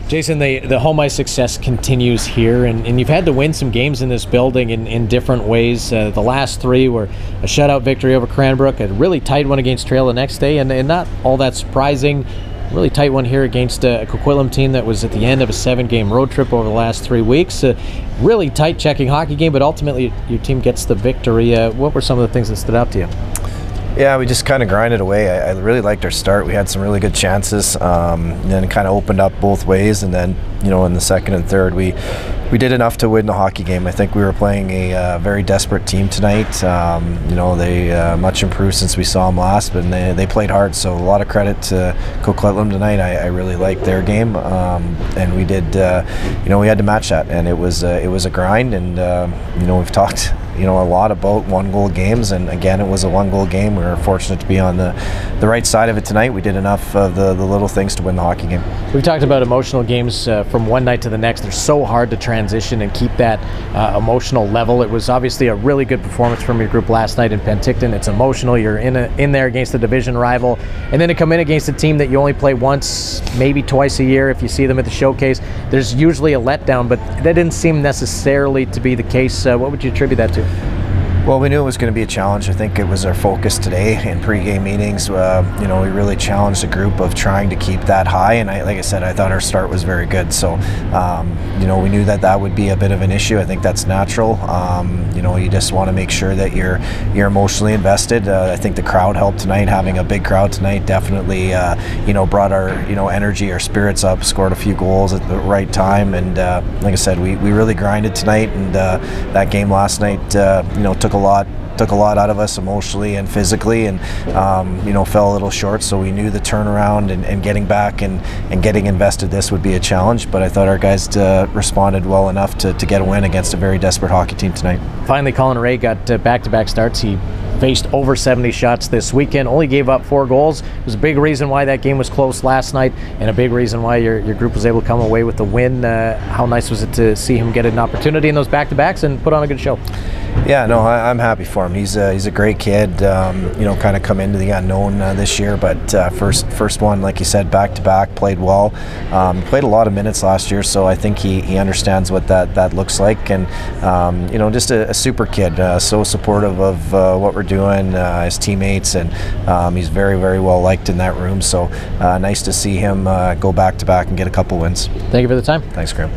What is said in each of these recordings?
Jason, the home ice success continues here, and you've had to win some games in this building in different ways. The last three were a shutout victory over Cranbrook, a really tight one against Trail the next day, and not all that surprising. Really tight one here against a Coquitlam team that was at the end of a 7-game road trip over the last 3 weeks. Really tight checking hockey game, but ultimately your team gets the victory. What were some of the things that stood out to you? Yeah, we just kind of grinded away. I really liked our start. We had some really good chances, and then it kind of opened up both ways. And then, you know, in the second and third, we did enough to win the hockey game. I think we were playing a very desperate team tonight. You know, they much improved since we saw them last, but they played hard. So a lot of credit to Coquitlam tonight. I really liked their game, and we did. You know, we had to match that, and it was a grind. And you know, we've talked, you know, a lot about 1-goal games, and again, it was a 1-goal game. We were fortunate to be on the right side of it tonight. We did enough of the little things to win the hockey game. We've talked about emotional games from one night to the next. They're so hard to transition and keep that emotional level. It was obviously a really good performance from your group last night in Penticton. It's emotional. You're in there against a division rival, and then to come in against a team that you only play once, maybe twice a year if you see them at the showcase. There's usually a letdown, but that didn't seem necessarily to be the case. What would you attribute that to? Well, we knew it was going to be a challenge. I think it was our focus today in pregame meetings. You know, we really challenged the group of trying to keep that high, and like I said, I thought our start was very good. So, you know, we knew that would be a bit of an issue. I think that's natural. You know, you just want to make sure that you're emotionally invested. I think the crowd helped tonight. Having a big crowd tonight definitely, you know, brought our energy, our spirits up. Scored a few goals at the right time, and like I said, we really grinded tonight. And that game last night, you know, took a lot out of us emotionally and physically, and you know, fell a little short. So we knew the turnaround and getting back and getting invested this would be a challenge, but I thought our guys responded well enough to get a win against a very desperate hockey team tonight. Finally, Colin Ray got back-to-back starts. He faced over 70 shots this weekend, only gave up 4 goals. It was a big reason why that game was close last night, and a big reason why your group was able to come away with the win. How nice was it to see him get an opportunity in those back-to-backs and put on a good show? Yeah, no, I'm happy for him. He's a great kid. You know, kind of come into the unknown this year, but first one, like you said, back-to-back, played well. Played a lot of minutes last year, so I think he understands what that looks like. And you know, just a super kid, so supportive of what we're doing, his teammates, and he's very, very well liked in that room. So nice to see him go back-to-back and get a couple wins. Thank you for the time. Thanks, Graham.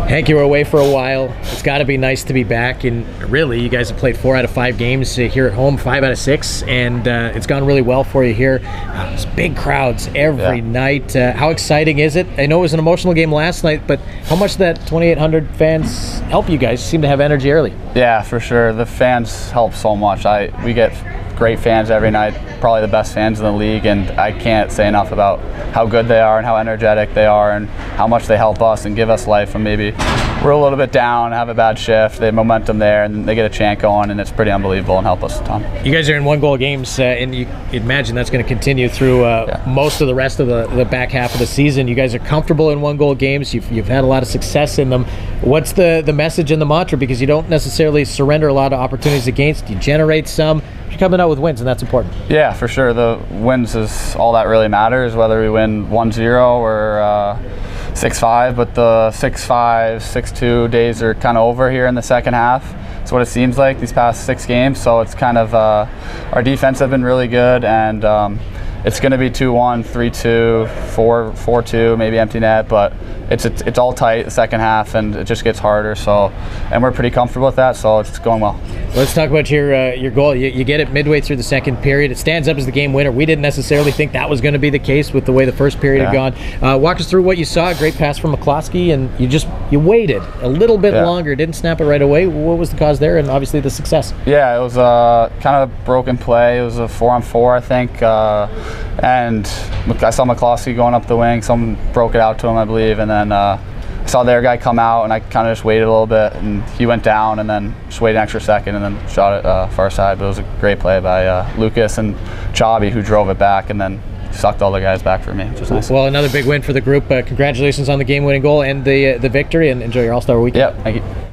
Hank, you were away for a while. It's got to be nice to be back, and really, you guys have played 4 out of 5 games here at home, 5 out of 6, and it's gone really well for you here. There's big crowds every night. How exciting is it? I know it was an emotional game last night, but how much did that 2,800 fans help you guys? Seem to have energy early. Yeah, for sure. The fans help so much. We get great fans every night, probably the best fans in the league, and I can't say enough about how good they are and how energetic they are and how much they help us and give us life. And maybe we're a little bit down, have a bad shift, they have momentum there, and they get a chant going, and it's pretty unbelievable and help us a ton. You guys are in 1-goal games, and you imagine that's going to continue through most of the rest of the back half of the season. You guys are comfortable in 1-goal games. You've had a lot of success in them. What's the message and the mantra? Because you don't necessarily surrender a lot of opportunities against. You generate some. You're coming out with wins, and that's important. Yeah, for sure. The wins is all that really matters, whether we win 1-0 or 6-5, but the 6-5, 6-2 days are kind of over here in the second half. That's what it seems like these past 6 games. So it's kind of our defense have been really good, and it's going to be 2-1, 3-2, 4-2, maybe empty net, but it's all tight the second half, and it just gets harder. So, and we're pretty comfortable with that, so it's going well. Let's talk about your goal. You get it midway through the second period. It stands up as the game winner. We didn't necessarily think that was going to be the case with the way the first period had gone. Walk us through what you saw. A great pass from McCloskey, and you waited a little bit longer. Didn't snap it right away. What was the cause there, and obviously the success? Yeah, it was a kind of broken play. It was a 4-on-4, I think, and I saw McCloskey going up the wing. Someone broke it out to him, I believe, and then I saw their guy come out, and I kind of just waited a little bit, and he went down, and then just waited an extra second, and then shot it far side. But it was a great play by Lucas and Chabi, who drove it back, and then sucked all the guys back for me, which was nice. Well, another big win for the group. Congratulations on the game-winning goal and the victory, and enjoy your All-Star weekend. Yep, thank you.